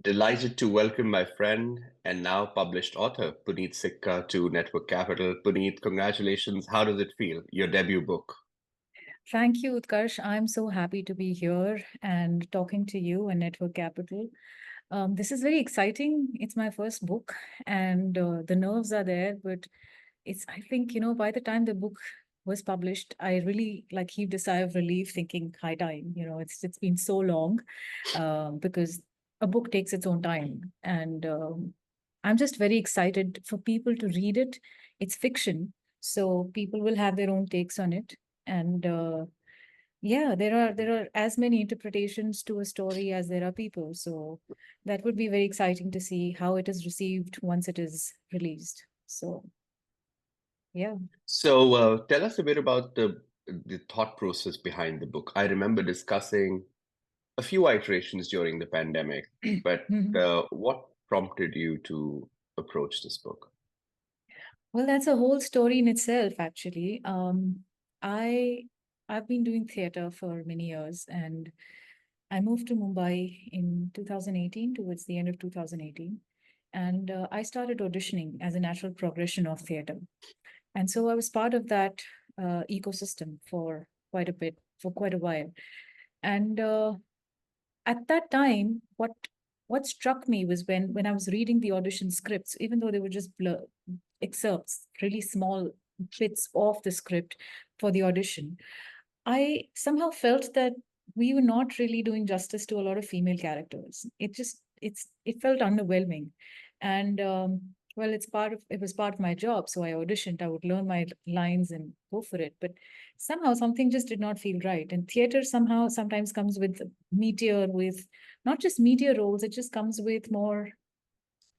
Delighted to welcome my friend and now published author, Puneet Sikka, to Network Capital. Puneet, congratulations. How does it feel? Your debut book. Thank you, Utkarsh. I'm so happy to be here and talking to you and Network Capital. This is very exciting. It's my first book, and the nerves are there. But I think, by the time the book was published, I really like heaved a sigh of relief, thinking, high time. It's been so long, because a book takes its own time, and I'm just very excited for people to read it. It's fiction, so people will have their own takes on it, and yeah, there are as many interpretations to a story as there are people. So that would be very exciting to see how it is received once it is released. So yeah. So tell us a bit about the thought process behind the book. I remember discussing a few iterations during the pandemic, but Mhm. what prompted you to approach this book? Well, that's a whole story in itself, actually. I I've been doing theater for many years, and I moved to Mumbai in 2018, towards the end of 2018, and I started auditioning as a natural progression of theater. And so I was part of that ecosystem for quite a while. And at that time, what struck me was when I was reading the audition scripts, even though they were just excerpts, really small bits of the script for the audition, I somehow felt that we were not really doing justice to a lot of female characters. It felt underwhelming, and well, it was part of my job, so I auditioned. I would learn my lines and go for it, but somehow something just did not feel right. And theater somehow sometimes comes with with not just meteor roles. It just comes with more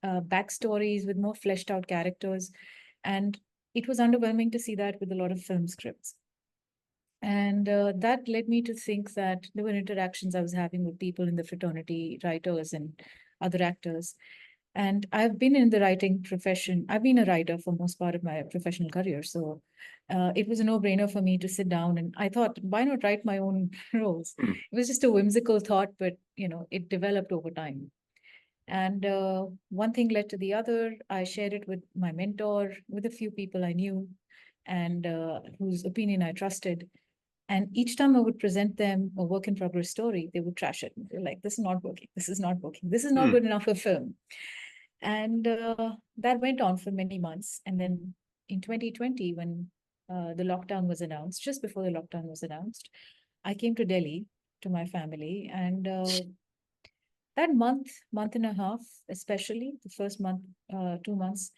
backstories, with more fleshed out characters, and it was underwhelming to see that with a lot of film scripts. And that led me to think that there were interactions I was having with people in the fraternity, writers and other actors. And I've been in the writing profession. I've been a writer for most part of my professional career. So it was a no-brainer for me to sit down. And I thought, why not write my own roles? Hmm. It was just a whimsical thought, but it developed over time. And one thing led to the other. I shared it with my mentor, with a few people I knew, and whose opinion I trusted. And each time I would present them a work in progress story, they would trash it. They're like, this is not working. This is not working. This is not Hmm. good enough for film. And that went on for many months. And then in 2020, when the lockdown was announced, just before the lockdown was announced, I came to Delhi to my family. And that month and a half, especially the first month, 2 months,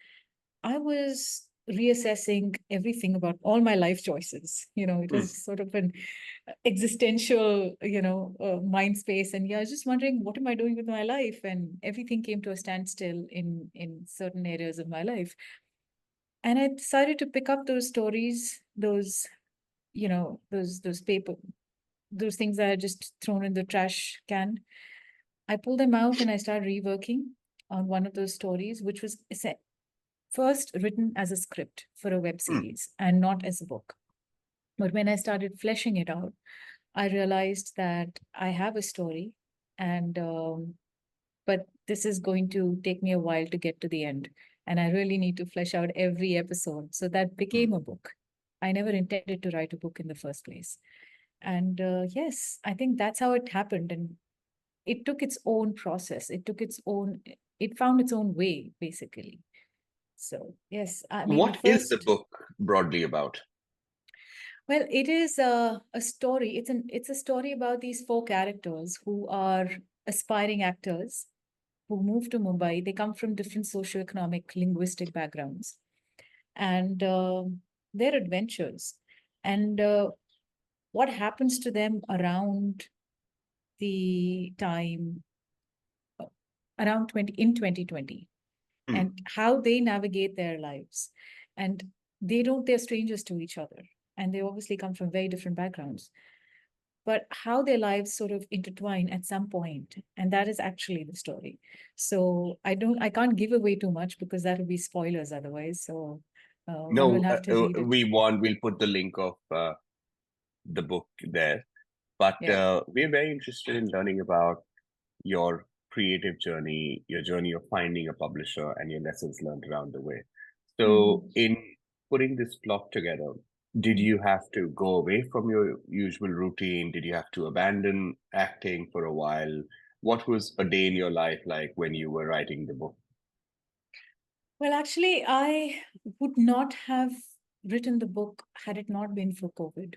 I was reassessing everything about all my life choices. It Hmm. was sort of an existential, mind space. And yeah, I was just wondering, what am I doing with my life? And everything came to a standstill in certain areas of my life. And I decided to pick up those stories, those things that I had just thrown in the trash can. I pulled them out and I started reworking on one of those stories, which was first written as a script for a web Hmm. series and not as a book. But when I started fleshing it out, I realized that I have a story, and but this is going to take me a while to get to the end, and I really need to flesh out every episode. So that Hmm. became a book. I never intended to write a book in the first place, and yes, I think that's how it happened, and it took its own process. It found its own way, basically. So yes, I mean, What is the first, book broadly about? well, it is a story. It's a story about these four characters who are aspiring actors who move to Mumbai. They come from different socioeconomic, linguistic backgrounds, and their adventures, and what happens to them around the time around 2020, Hmm. and how they navigate their lives. And they're strangers to each other, and they obviously come from very different backgrounds, but how their lives sort of intertwine at some point, and that is actually the story. So I can't give away too much because that would be spoilers otherwise. So one will No, have to read it. we'll put the link of the book there. But Yeah. we're very interested in learning about your creative journey, your journey of finding a publisher, and your lessons learned around the way. So, Mhm. in putting this plot together, did Mhm. you have to go away from your usual routine? Did you have to abandon acting for a while? What was a day in your life like when you were writing the book? Well, actually, I would not have written the book had it not been for COVID,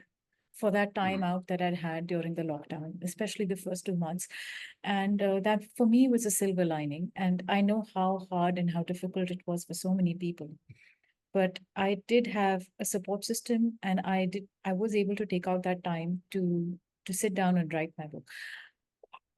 for that time Mm, out that I'd had during the lockdown, especially the first 2 months. And that for me was a silver lining. And I know how hard and how difficult it was for so many people. But I did have a support system, and I was able to take out that time to sit down and write my book.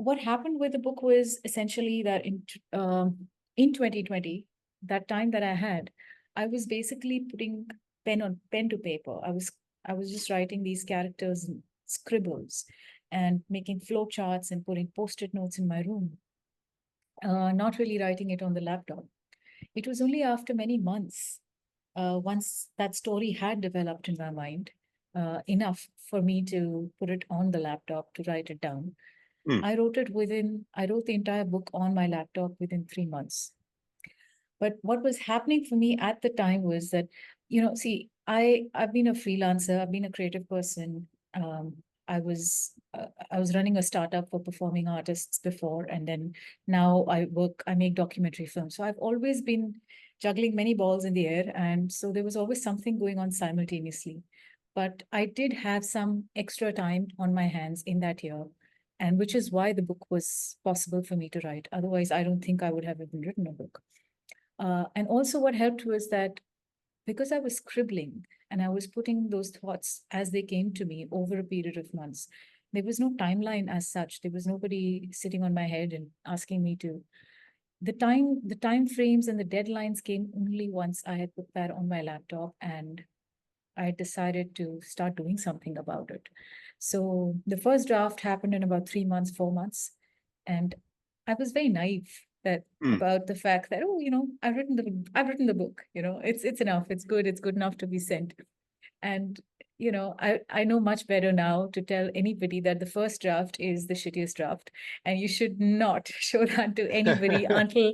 What happened with the book was essentially that in 2020, that time that I had, I was basically putting pen to paper. I was just writing these characters and scribbles and making flow charts and putting post-it notes in my room, not really writing it on the laptop. It was only after many months, once that story had developed in my mind, enough for me to put it on the laptop to write it down. mm, I wrote the entire book on my laptop within 3 months. But what was happening for me at the time was that, see, I've been a freelancer, I've been a creative person. I was running a startup for performing artists before, and then now I make documentary films. So I've always been juggling many balls in the air, and so there was always something going on simultaneously. But I did have some extra time on my hands in that year, and which is why the book was possible for me to write. Otherwise, I don't think I would have even written a book. And also, what helped was that because I was scribbling and I was putting those thoughts as they came to me over a period of months, there was no timeline as such. There was nobody sitting on my head and asking me to. The time frames and the deadlines came only once I had put that on my laptop and I decided to start doing something about it. So the first draft happened in about 3 months, 4 months. And I was very naive that mm. about the fact that, oh, I've written the book, it's enough, it's good enough to be sent. And I know much better now to tell anybody that the first draft is the shittiest draft, and you should not show that to anybody until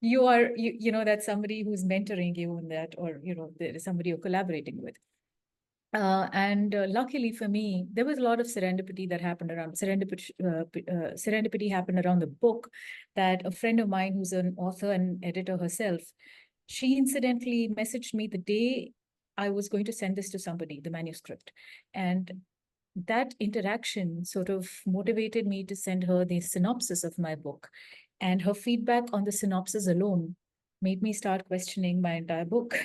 you know that's somebody who's mentoring you in that, or there is somebody you're collaborating with. And luckily for me, there was a lot of serendipity happened around the book. That a friend of mine who's an author and editor herself, she incidentally messaged me the day I was going to send this to somebody, the manuscript. And that interaction sort of motivated me to send her the synopsis of my book. And her feedback on the synopsis alone made me start questioning my entire book.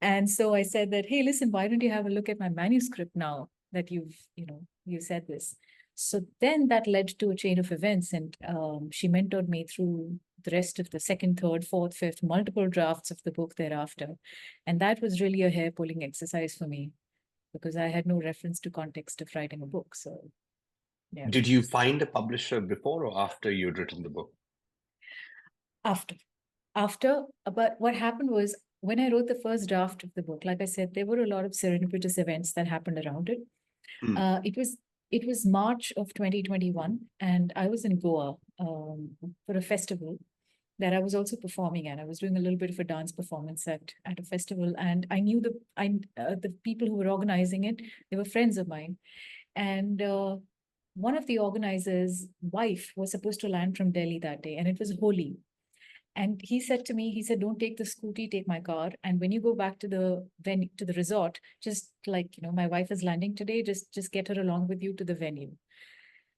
And so I said that, hey, listen, why don't you have a look at my manuscript now that you said this? So then that led to a chain of events, and she mentored me through the rest of the second, third, fourth, fifth, multiple drafts of the book thereafter. And that was really a hair pulling exercise for me because I had no reference to context of writing a book. So, yeah. Did you find a publisher before or after you'd written the book? After, but what happened was when I wrote the first draft of the book, like I said, there were a lot of serendipitous events that happened around it. Mm, Uh, it was it was March of 2021, and I was in Goa for a festival that I was also performing at. I was doing a little bit of a dance performance at a festival, and I knew the people who were organizing it. They were friends of mine, and one of the organizers' wife was supposed to land from Delhi that day, and it was Holi. And he said to me, he said, "Don't take the scooty, take my car. And when you go back to the resort, just like, my wife is landing today, just get her along with you to the venue."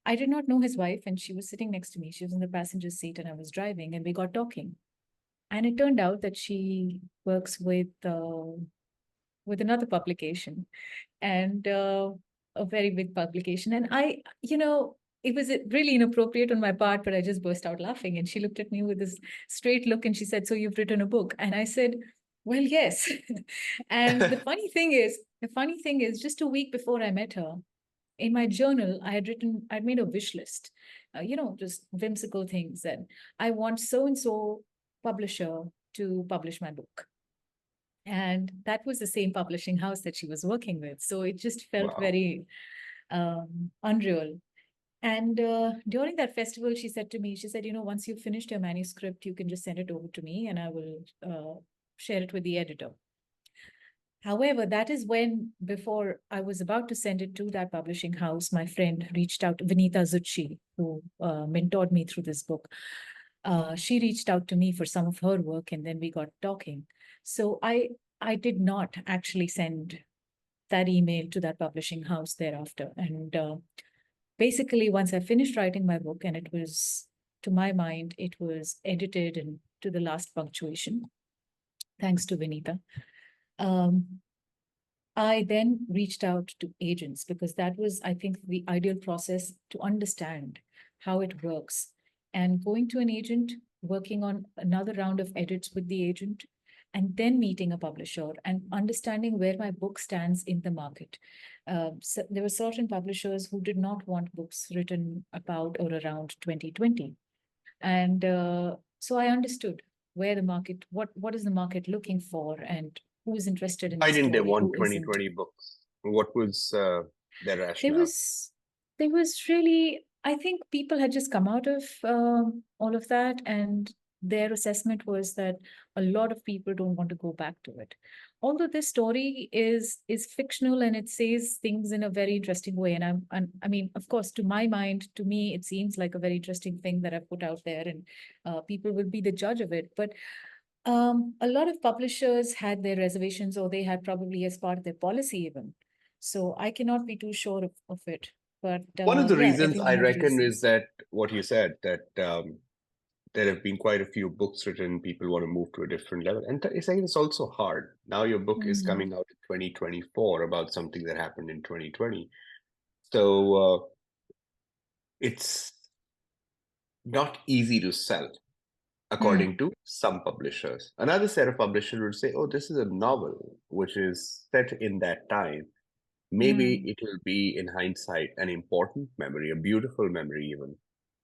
I did not know his wife, and she was sitting next to me. She was in the passenger seat, and I was driving, and we got talking. And it turned out that she works with another publication, and a very big publication. And it was really inappropriate on my part, but I just burst out laughing. And she looked at me with this straight look and she said, "So you've written a book?" And I said, "Well, yes." And the funny thing is, just a week before I met her, in my journal, I'd made a wish list, just whimsical things that I want so and so publisher to publish my book. And that was the same publishing house that she was working with. So it just felt wow. very unreal. And during that festival, she said to me, she said, once you've finished your manuscript, you can just send it over to me and I will share it with the editor. However, that is when, before I was about to send it to that publishing house, my friend reached out, Vinita Zucchi, who mentored me through this book. She reached out to me for some of her work, and then we got talking. So I did not actually send that email to that publishing house thereafter. And basically, once I finished writing my book, and it was, to my mind, it was edited and to the last punctuation, thanks to Vinita. I then reached out to agents because that was, I think, the ideal process to understand how it works. And going to an agent, working on another round of edits with the agent, and then meeting a publisher and understanding where my book stands in the market. So there were certain publishers who did not want books written about or around 2020. And so I understood where the market, what is the market looking for, and who is interested in Why the didn't they story, want who isn't. 2020 books? What was their There rationale? was there was really, I think people had just come out of all of that, and their assessment was that a lot of people don't want to go back to it. Although this story is fictional and it says things in a very interesting way, and I mean, of course, to my mind, to me, it seems like a very interesting thing that I've put out there, and people will be the judge of it. But a lot of publishers had their reservations, or they had probably as part of their policy even. So I cannot be too sure of it. But One of the yeah, reasons I everyone had reckon is reasons. that what you said, that there have been quite a few books written, people want to move to a different level. And it's, I think it's also hard. Now your book is Mm, coming out in 2024 about something that happened in 2020. So it's not easy to sell, according mm, to some publishers. Another set of publishers would say, oh, this is a novel which is set in that time. Maybe mm, it will be, in hindsight, an important memory, a beautiful memory, even.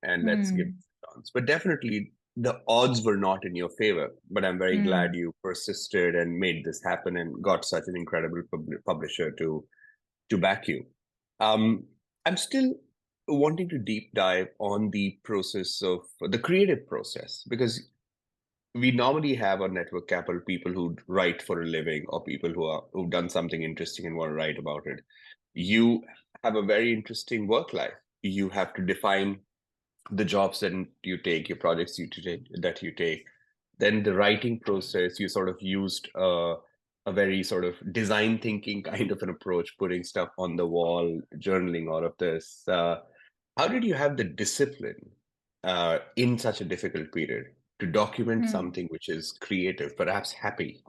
And let's give it mm, a chance. But definitely, the odds were not in your favor. But I'm very glad mm. you persisted and made this happen and got such an incredible publisher to back you. Um, I'm still wanting to deep dive on the process of the creative process, because we normally have a network capital people who write for a living, or people who've done something interesting and want to write about it. You have a very interesting work life. You have to define the jobs that you take, your projects that you take. Then the writing process, you sort of used a very sort of design thinking kind of an approach, putting stuff on the wall, journaling, all of this. How did you have the discipline in such a difficult period to document Mm. something which is creative, perhaps happy?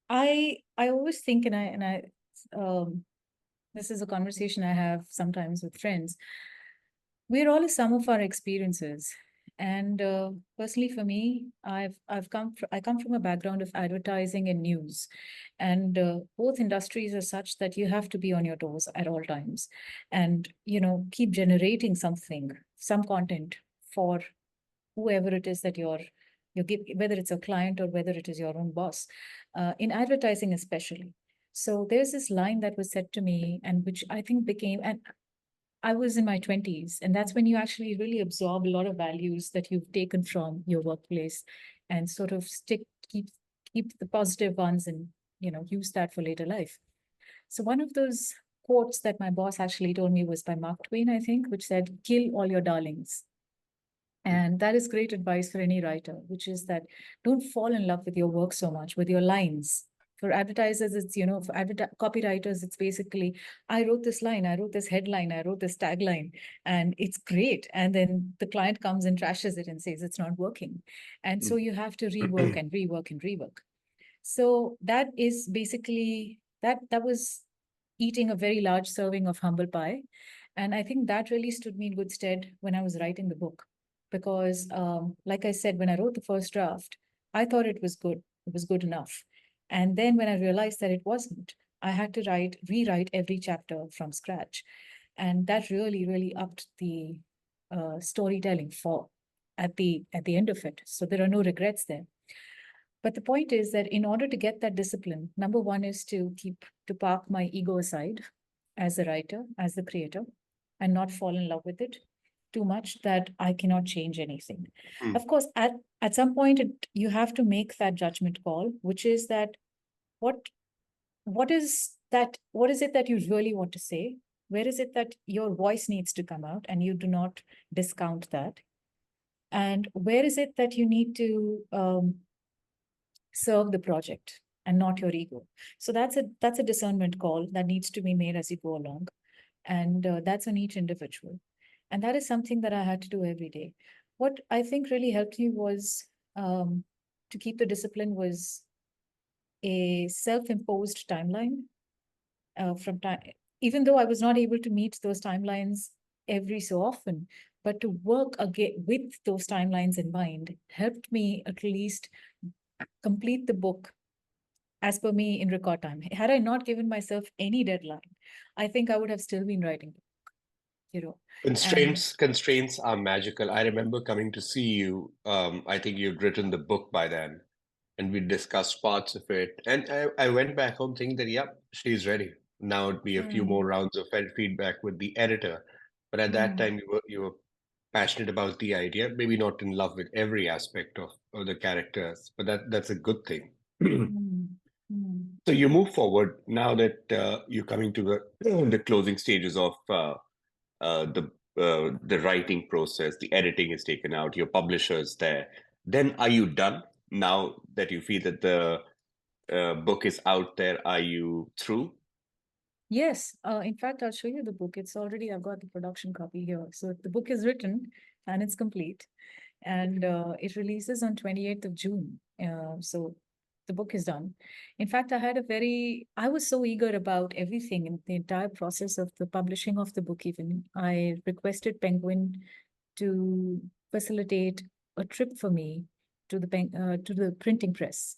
I always think, and I this is a conversation I have sometimes with friends. We're all a sum of our experiences. And personally, for me, I come from a background of advertising and news, and both industries are such that you have to be on your toes at all times, and keep generating something, some content for whoever it is that you're giving, whether it's a client or whether it is your own boss, in advertising especially. So there's this line that was said to me, and which I think became, and I was in my 20s, and that's when you actually really absorb a lot of values that you've taken from your workplace and sort of keep the positive ones, and use that for later life. So one of those quotes that my boss actually told me was by Mark Twain, I think, which said, "Kill all your darlings." And that is great advice for any writer, which is that don't fall in love with your work so much, with your lines. For advertisers, it's, for copywriters, it's basically, I wrote this line, I wrote this headline, I wrote this tagline, and it's great. And then the client comes and trashes it and says it's not working. And so you have to rework and rework and rework. So that is basically, that was eating a very large serving of humble pie. And I think that really stood me in good stead when I was writing the book. Because, like I said, when I wrote the first draft, I thought it was good. It was good enough. And then when I realized that it wasn't, I had to rewrite every chapter from scratch. And that really, really upped the storytelling for at the end of it. So there are no regrets there. But the point is that in order to get that discipline, number one is to park my ego aside as a writer, as the creator, and not fall in love with it too much that I cannot change anything. Hmm. Of course, at some point, you have to make that judgment call, which is that what what is it that you really want to say? Where is it that your voice needs to come out and you do not discount that? And where is it that you need to serve the project and not your ego? So that's a discernment call that needs to be made as you go along, and that's on each individual. And that is something that I had to do every day. What I think really helped me was to keep the discipline was a self-imposed timeline from time, even though I was not able to meet those timelines every so often, but to work again with those timelines in mind helped me at least complete the book as per me in record time. Had I not given myself any deadline, I think I would have still been writing, you know. And Constraints are magical. I remember coming to see you. I think you'd written the book by then, and we discussed parts of it. And I went back home thinking that, yep, she's ready. Now it'd be a few more mm, rounds of feedback with the editor. But at that mm, time, you were passionate about the idea, maybe not in love with every aspect of the characters, but that's a good thing. mm, mm. So you move forward now that you're coming to the closing stages of the writing process. The editing is taken out. Your publisher is there. Then are you done now that you feel that the book is out there? Are you through? Yes, in fact, I'll show you the book. It's already, I've got the production copy here. So the book is written and it's complete. And it releases on 28th of June. So the book is done. In fact, I was so eager about everything in the entire process of the publishing of the book, even. I requested Penguin to facilitate a trip for me to the printing press.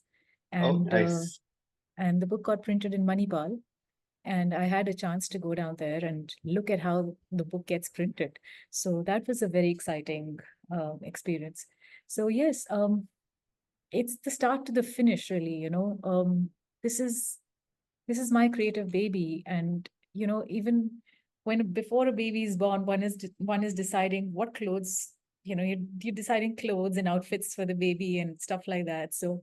Oh, And, uh, nice. and the book got printed in Manipal, and I had a chance to go down there and look at how the book gets printed. So that was a very exciting experience. So yes, it's the start to the finish, really. This is this is my creative baby, and even when before a baby is born, one is deciding what clothes. You're deciding clothes and outfits for the baby and stuff like that. So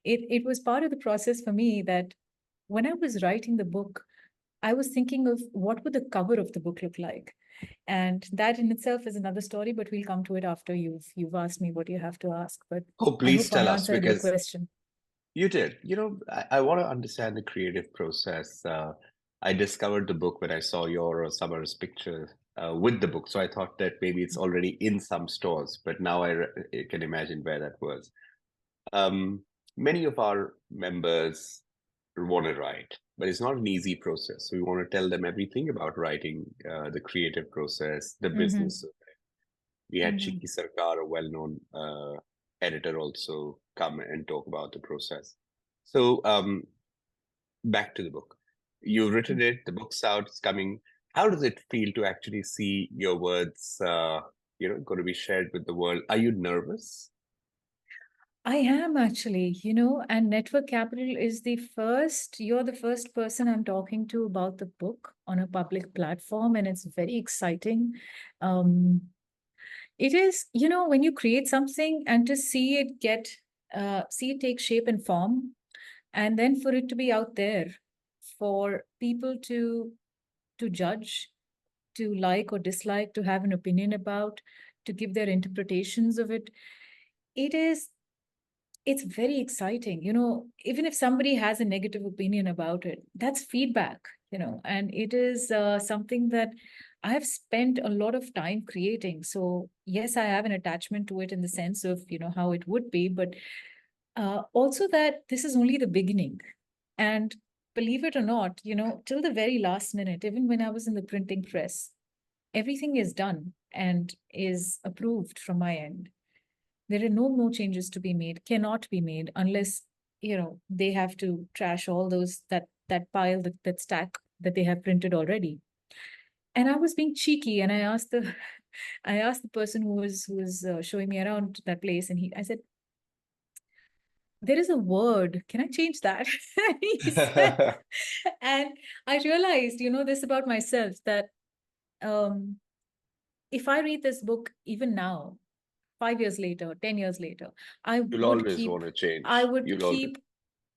it was part of the process for me that when I was writing the book, I was thinking of what would the cover of the book look like. And that in itself is another story, but we'll come to it after you've asked me what you have to ask. But Oh, I please hope I tell us answered your because question. you did. I want to understand the creative process. I discovered the book when I saw your or Summer's picture with the book. So I thought that maybe it's already in some stores, but now I can imagine where that was. Um, Many of our members want to write, but it's not an easy process. So we want to tell them everything about writing, the creative process, the Mm-hmm. business. We had Mm-hmm. Chiki Sarkar, a well-known editor, also come and talk about the process. So back to the book. You've written it, the book's out, it's coming. How does it feel to actually see your words, going to be shared with the world? Are you nervous? I am actually, and Network Capital is you're the first person I'm talking to about the book on a public platform, and it's very exciting. Um, it is, when you create something and to see it take shape and form, and then for it to be out there for people to judge, to like or dislike, to have an opinion about, to give their interpretations of it. It is it's very exciting. Even if somebody has a negative opinion about it, that's feedback. And it is something that I have spent a lot of time creating. So yes, I have an attachment to it in the sense of how it would be, but also that this is only the beginning. And believe it or not, till the very last minute, even when I was in the printing press, everything is done and is approved from my end. There are no more changes to be made, cannot be made unless they have to trash all those that pile, that stack that they have printed already. And I was being cheeky, and I asked the person who was showing me around that place, and I said, there is a word. Can I change that? He said, and I realized, this about myself, that um, if I read this book even now, 5 years later, 10 years later, I You'll would always keep, want to I change. would You'll always. keep,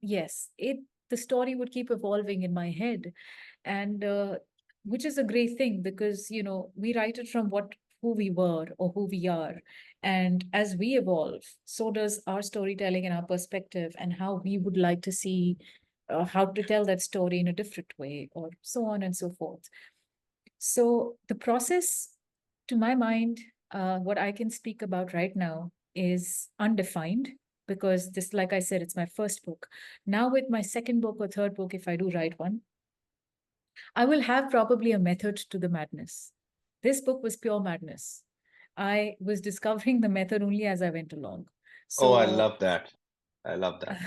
yes, the story would keep evolving in my head. And which is a great thing because, we write it from who we were or who we are. And as we evolve, so does our storytelling and our perspective and how we would like to see how to tell that story in a different way, or so on and so forth. So the process, to my mind, what I can speak about right now is undefined because this, like I said, it's my first book. Now, with my second book or third book, if I do write one, I will have probably a method to the madness. This book was pure madness. I was discovering the method only as I went along. Oh, I So, love that. I love that.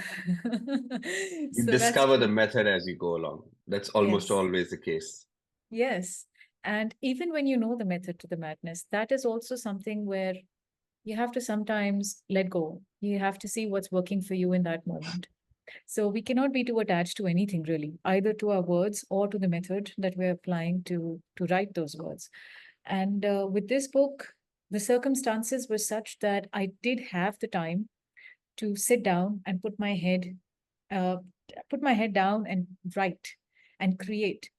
You so that's discover the true. method as you go along. That's almost Yes. always the case. Yes. And even when you know the method to the madness, that is also something where you have to sometimes let go. You have to see what's working for you in that moment. So we cannot be too attached to anything really, either to our words or to the method that we're applying to write those words. And with this book, the circumstances were such that I did have the time to sit down and uh, put my head down and write and create.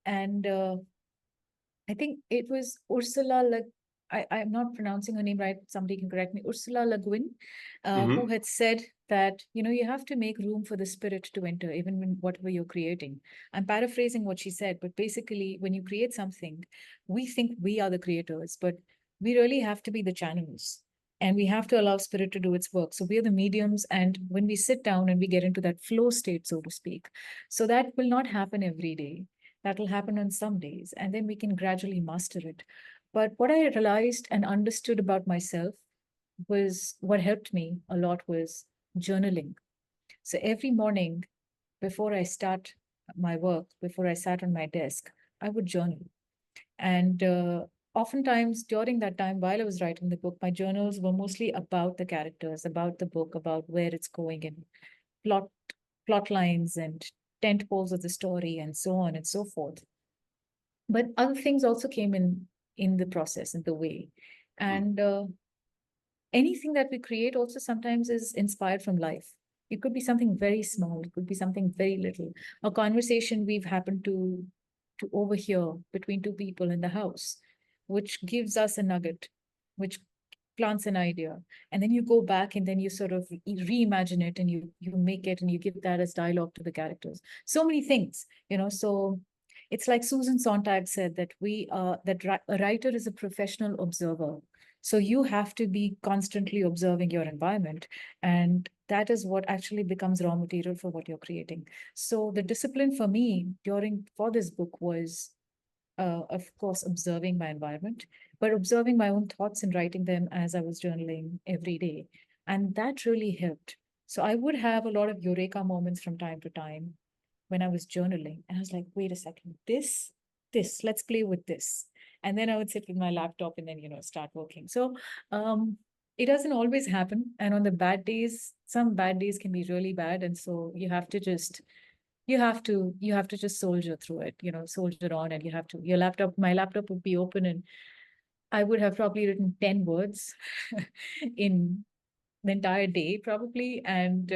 And I think it was Ursula I'm not pronouncing her name right. Somebody can correct me. Ursula Le Guin, who Hmm. had said that, you have to make room for the spirit to enter, even when whatever you're creating. I'm paraphrasing what she said, but basically, when you create something, we think we are the creators, but we really have to be the channels. And we have to allow spirit to do its work. So we are the mediums. And when we sit down and we get into that flow state, so to speak, so that will not happen every day. That will happen on some days, and then we can gradually master it. But what I realized and understood about myself was what helped me a lot was journaling. So every morning before I start my work, before I sat on my desk, I would journal. And oftentimes during that time, while I was writing the book, my journals were mostly about the characters, about the book, about where it's going, and plot plot lines and tent poles of the story, and so on and so forth. But other things also came in the process, in the way. And anything that we create also sometimes is inspired from life. It could be something very small, it could be something very little, a conversation we've happened to overhear between two people in the house, which gives us a nugget, which plants an idea. And then you go back and then you sort of reimagine it, and you make it and you give that as dialogue to the characters. So many things, so it's like Susan Sontag said, that a writer is a professional observer. So you have to be constantly observing your environment, and that is what actually becomes raw material for what you're creating. So the discipline for me during for this book was, of course, observing my environment, but observing my own thoughts and writing them as I was journaling every day. And that really helped. So I would have a lot of eureka moments from time to time when I was journaling. And I was like, wait a second, let's play with this. And then I would sit with my laptop and then, start working. So it doesn't always happen. And on the bad days, some bad days can be really bad. And so you have to just soldier through it, soldier on, and you have to, my laptop would be open, and I would have probably written 10 words in the entire day, probably. And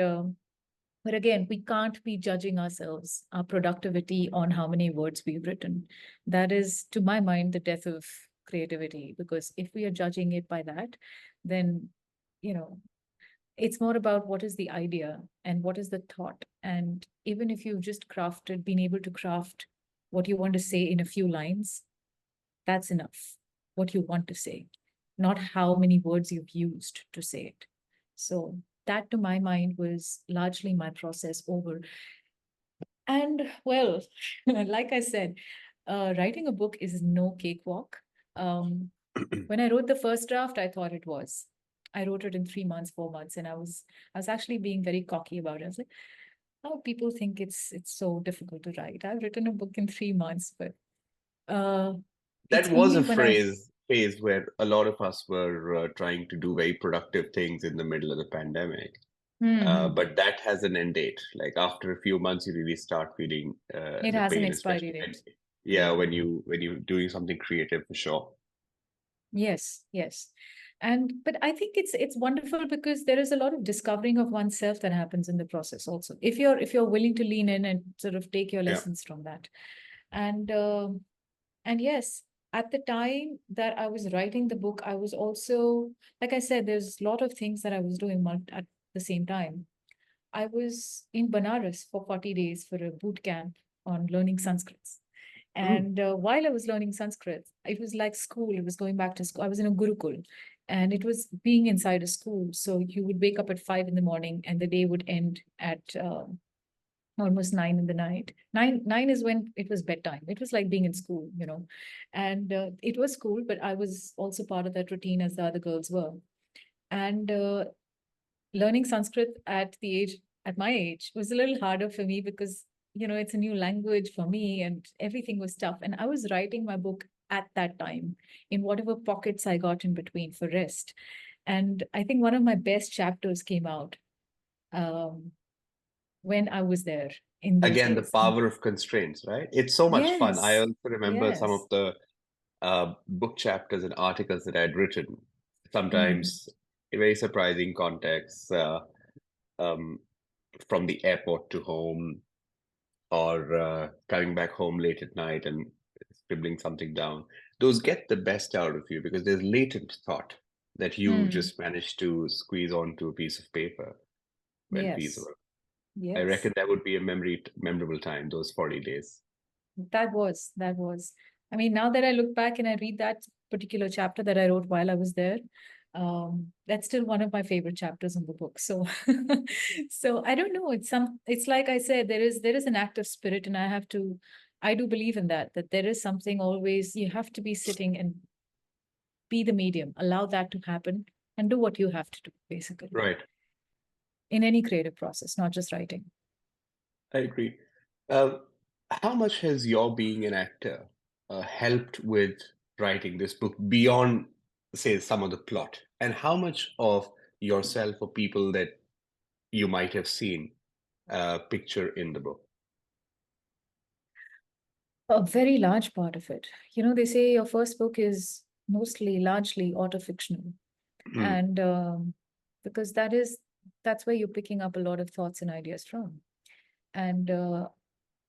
but again, we can't be judging ourselves, our productivity, on how many words we've written. That is, to my mind, the death of creativity, because if we are judging it by that, then, you know, it's more about what is the idea and what is the thought. And even if you've just been able to craft what you want to say in a few lines, that's enough. What you want to say, not how many words you've used to say it. So that, to my mind, was largely my process over. And well, like I said, writing a book is no cakewalk. Um, when I wrote the first draft, I thought it was. I wrote it in 3 months, 4 months, and I was actually being very cocky about it. I was like, "Oh, people think it's so difficult to write. I've written a book in 3 months, but uh, it's That was only a when I phase where a lot of us were trying to do very productive things in the middle of the pandemic. Hmm. But that has an end date. Like after a few months, you really start feeling It the has an pain, expiry especially when, date. yeah, Yeah. when you're doing something creative for sure. Yes, yes. And but I think it's wonderful because there is a lot of discovering of oneself that happens in the process also. If you're willing to lean in and sort of take your Yeah. lessons from that. And and yes, at the time that I was writing the book, I was also, like I said, there's a lot of things that I was doing at the same time. I was in Banaras for 40 days for a boot camp on learning Sanskrit. Mm. And while I was learning Sanskrit, it was like school. It was going back to school. I was in a Gurukul, and it was being inside a school. So you would wake up at 5 in the morning, and the day would end at almost 9 in the night. Nine is when it was bedtime. It was like being in school, and it was school. But I was also part of that routine as the other girls were. And learning Sanskrit at my age was a little harder for me because it's a new language for me and everything was tough. And I was writing my book at that time in whatever pockets I got in between for rest. And I think one of my best chapters came out um, when I was there in those Again, the days. power of constraints, right? It's so much fun. I Yes, also remember some of yes. the book chapters and articles that I'd written, Mm, sometimes in very surprising contexts, um, from the airport to home, or coming back home late at night and scribbling something down. Those get the best out of you because there's latent thought that you mm, just managed to squeeze onto a piece of paper when yes, feasible. I yes. reckon that would be a memorable time, those 40 days. That was. I mean, now that I look back and I read that particular chapter that I wrote while I was there, that's still one of my favorite chapters in the book. So, so I don't know. It's like I said, there is an active spirit, and I do believe in that. That there is something always you have to be sitting and be the medium, allow that to happen, and do what you have to do, basically, Right. in any creative process, not just writing. I agree. Uh, how much has your being an actor helped with writing this book beyond, say, some of the plot? And how much of yourself or people that you might have seen picture in the book? A very large part of it. They say your first book is largely autofictional, Mm, and because that's where you're picking up a lot of thoughts and ideas from. And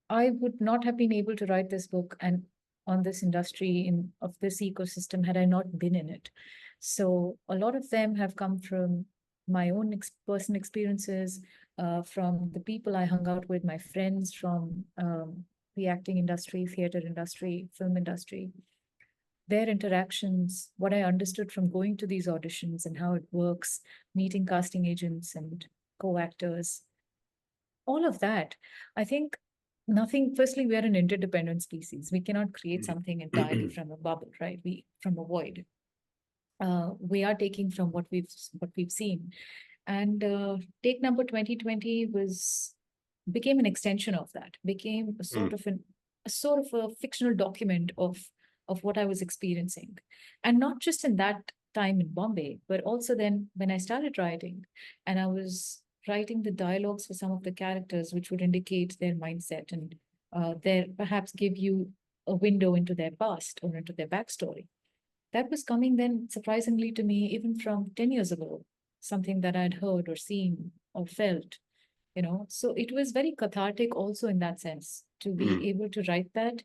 I would not have been able to write this book and on this industry of this ecosystem had I not been in it. So a lot of them have come from my own personal experiences, from the people I hung out with, my friends from the acting industry, theater industry, film industry, their interactions, what I understood from going to these auditions and how it works, meeting casting agents and co-actors, all of that. I think nothing, firstly, we are an interdependent species. We cannot create something entirely mm. from a bubble, right? From a void. We are taking from what we've seen. And Take Number 2020 became an extension of that, became a sort of a fictional document of what I was experiencing. And not just in that time in Bombay, but also then when I started writing and I was writing the dialogues for some of the characters, which would indicate their mindset and their perhaps give you a window into their past or into their backstory. That was coming then surprisingly to me, even from 10 years ago, something that I'd heard or seen or felt, So it was very cathartic also in that sense to be Mm. able to write that.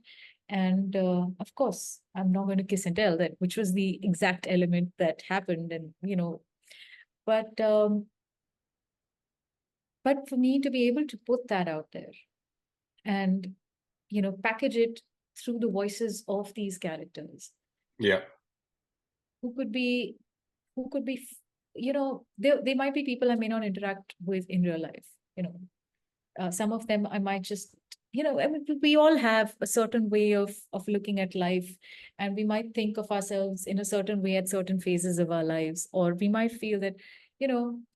And of course, I'm not going to kiss and tell that, which was the exact element that happened. But, um, but for me to be able to put that out there and, package it through the voices of these characters Yeah. who could be who could be they might be people I may not interact with in real life. Some of them I might just I mean, we all have a certain way of looking at life, and we might think of ourselves in a certain way at certain phases of our lives, or we might feel that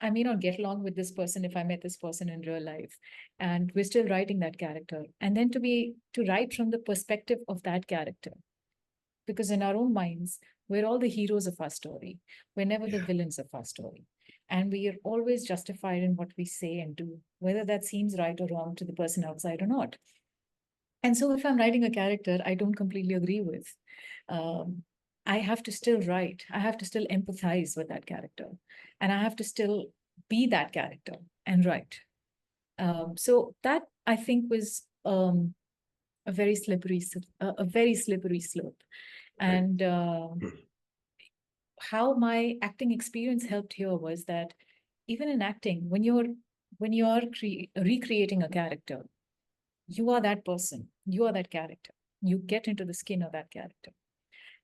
I may not get along with this person if I met this person in real life, and we're still writing that character, and then to write from the perspective of that character, because in our own minds we're all the heroes of our story, we're never the Yeah. villains of our story. And we are always justified in what we say and do, whether that seems right or wrong to the person outside or not. And so if I'm writing a character I don't completely agree with, um, I have to still write. I have to still empathize with that character. And I have to still be that character and write. So that I think was a very slippery, a very slippery slope. Right. And how my acting experience helped here was that even in acting, when you're recreating a character, you are that person, you are that character. You get into the skin of that character,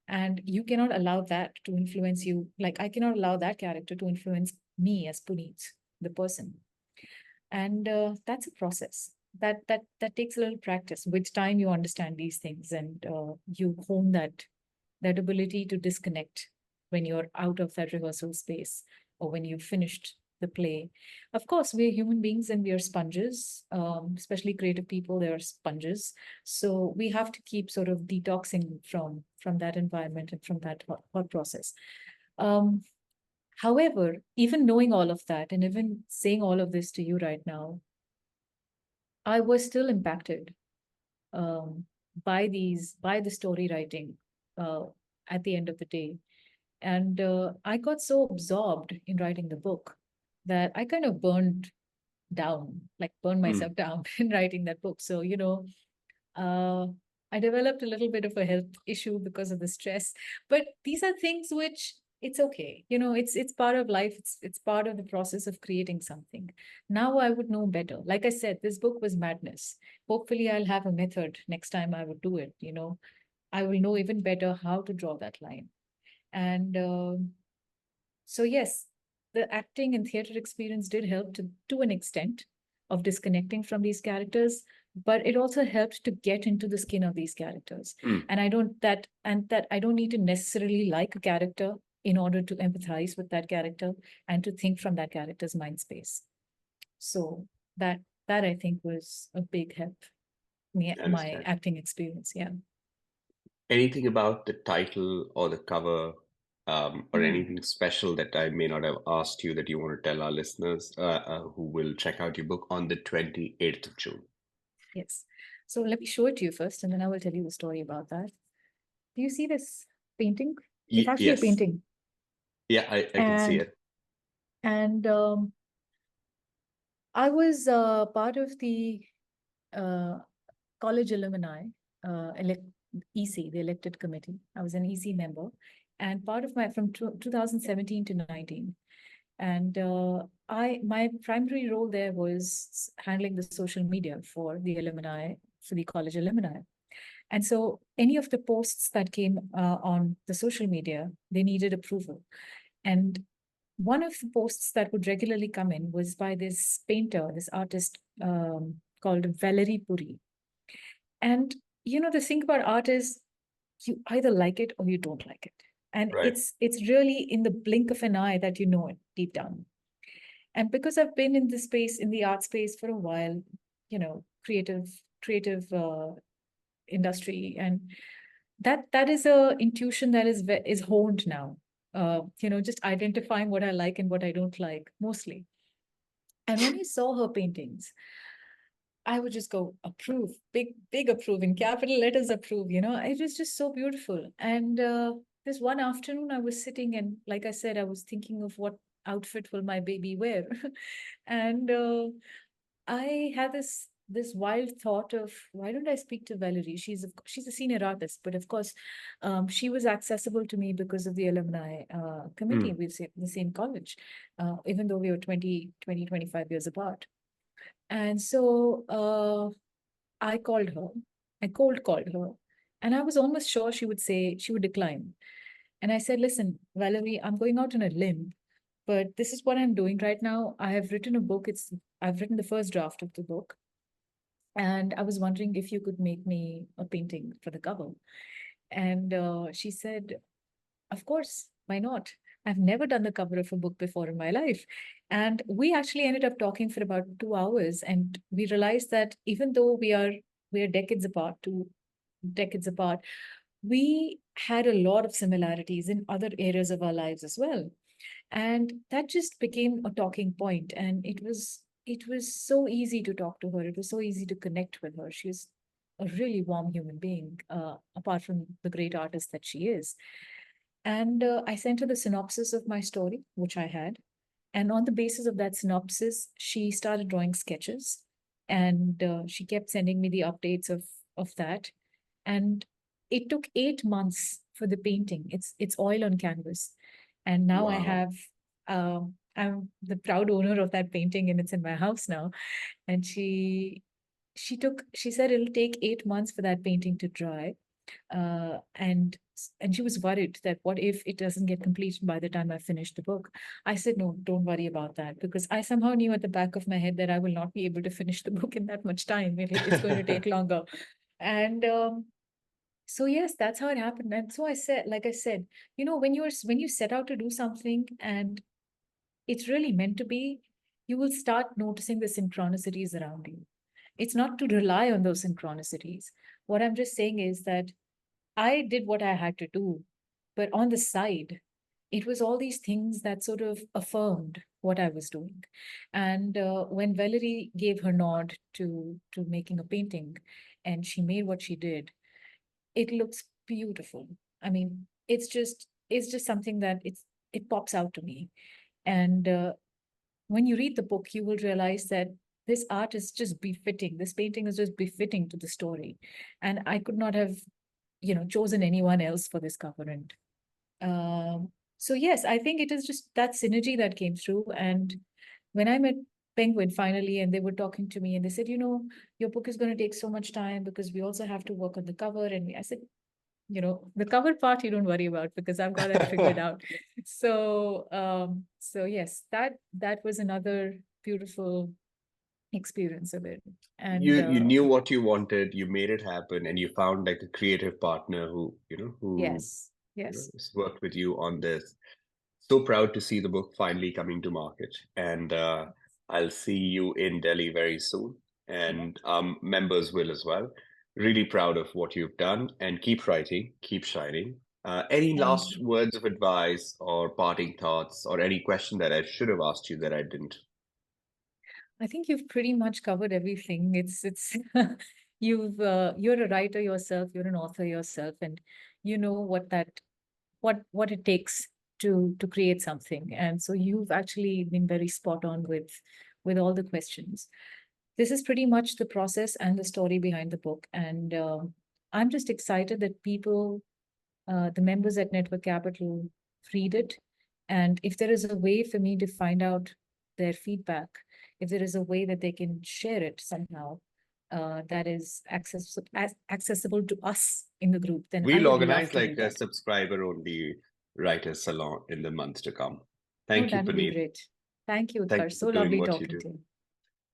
and you cannot allow that to influence you. Like I cannot allow that character to influence me as Puneet, the person. And that's a process that takes a little practice. With time, you understand these things, and you hone that ability to disconnect when you're out of that rehearsal space or when you've finished the play. Of course, we're human beings and we are sponges, especially creative people, they are sponges. So we have to keep sort of detoxing from that environment and from that thought process. Um, However, even knowing all of that and even saying all of this to you right now, I was still impacted um, by the story writing uh, at the end of the day. And I got so absorbed in writing the book that I kind of burned Mm. myself down in writing that book. So, uh, I developed a little bit of a health issue because of the stress. But these are things which it's okay. It's part of life. It's part of the process of creating something. Now I would know better. Like I said, this book was madness. Hopefully, I'll have a method next time I would do it. I will know even better how to draw that line. And so, yes, the acting and theater experience did help to an extent of disconnecting from these characters, but it also helped to get into the skin of these characters. Mm. And I don't need to necessarily like a character in order to empathize with that character and to think from that character's mind space. So that I think was a big help, I my understand. acting experience. Yeah. Anything about the title or the cover, or Hmm. anything special that I may not have asked you that you want to tell our listeners who will check out your book on the 28th of June? Yes. So let me show it to you first, and then I will tell you the story about that. Do you see this painting? It's actually a Yes. painting. Yeah, I can see And it. and I was part of the uh, college alumni EC, the elected committee. I was an EC member, and part of my from 2017 to 19. And I my primary role there was handling the social media for the alumni, for the college alumni. And so any of the posts that came on the social media, they needed approval. And one of the posts that would regularly come in was by this painter, this artist called Valerie Puri. And the thing about art is you either like it or you don't like it. And Right. it's really in the blink of an eye that you know it deep down. And because I've been in this space, in the art space for a while, creative industry, and that is a intuition that is honed now. Just identifying what I like and what I don't like mostly. And when I saw her paintings, I would just go approve, big approve in capital letters approve. It was just so beautiful. And this one afternoon, I was sitting and, like I said, I was thinking of what outfit will my baby wear, and I had this wild thought of why don't I speak to Valerie? She's a senior artist, but of course, she was accessible to me because of the alumni committee. Mm. We the same college, even though we were 25 years apart. And so I called her, I cold called her, and I was almost sure she would decline. And I said, "Listen, Valerie, I'm going out on a limb, but this is what I'm doing right now. I have written a book. I've written the first draft of the book, and I was wondering if you could make me a painting for the cover." And she said, "Of course, why not? I've never done the cover of a book before in my life." And we actually ended up talking for about 2 hours, and we realized that even though we're decades apart, 2 decades apart, we had a lot of similarities in other areas of our lives as well. And that just became a talking point. And it was so easy to talk to her. It was so easy to connect with her. She was a really warm human being, apart from the great artist that she is. And I sent her the synopsis of my story, which I had. And on the basis of that synopsis, she started drawing sketches, and she kept sending me the updates of that. And it took 8 months for the painting. It's oil on canvas, and now I Wow. have. I'm the proud owner of that painting, and it's in my house now. And she said it'll take 8 months for that painting to dry, and she was worried that what if it doesn't get completed by the time I finish the book. I said, no, don't worry about that, because I somehow knew at the back of my head that I will not be able to finish the book in that much time. It's going to take longer. And so yes, that's how it happened. And so I said, like I said, when you set out to do something and it's really meant to be, you will start noticing the synchronicities around you. It's not to rely on those synchronicities. What I'm just saying is that I did what I had to do, but on the side, it was all these things that sort of affirmed what I was doing. And when Valerie gave her nod to making a painting, and she made what she did, it looks beautiful. I mean, it's just something that it pops out to me. And when you read the book, you will realize that this art is just befitting. This painting is just befitting to the story, and I could not have chosen anyone else for this cover. And so yes, I think it is just that synergy that came through. And when I met Penguin finally, and they were talking to me, and they said, your book is going to take so much time because we also have to work on the cover. And I said, the cover part you don't worry about, because I've got it figured out. So yes, that was another beautiful experience of it. And You knew what you wanted, you made it happen, and you found like a creative partner who yes, yes. has worked with you on this. So proud to see the book finally coming to market, and I'll see you in Delhi very soon, Yeah. and members will as well. Really proud of what you've done, and keep writing, keep shining. Any Thank last you. words of advice or parting thoughts, or any question that I should have asked you that I didn't? I think you've pretty much covered everything. It's you're a writer yourself, you're an author yourself, and you know what it takes to create something. And so you've actually been very spot on with all the questions. This is pretty much the process and the story behind the book. And I'm just excited that people, the members at Network Capital, read it. And if there is a way for me to find out their feedback, if there is a way that they can share it somehow, that is accessible to us in the group, then I We'll would love organize to do like a that. subscriber only writer salon in the months to come. Oh, Thank you, that would be Puneet. great. Thank you, Thank Utkarsh. you for So doing lovely what you talking do. to you.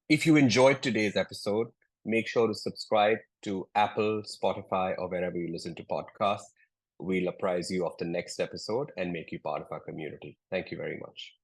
If you enjoyed today's episode, make sure to subscribe to Apple, Spotify, or wherever you listen to podcasts. We'll apprise you of the next episode and make you part of our community. Thank you very much.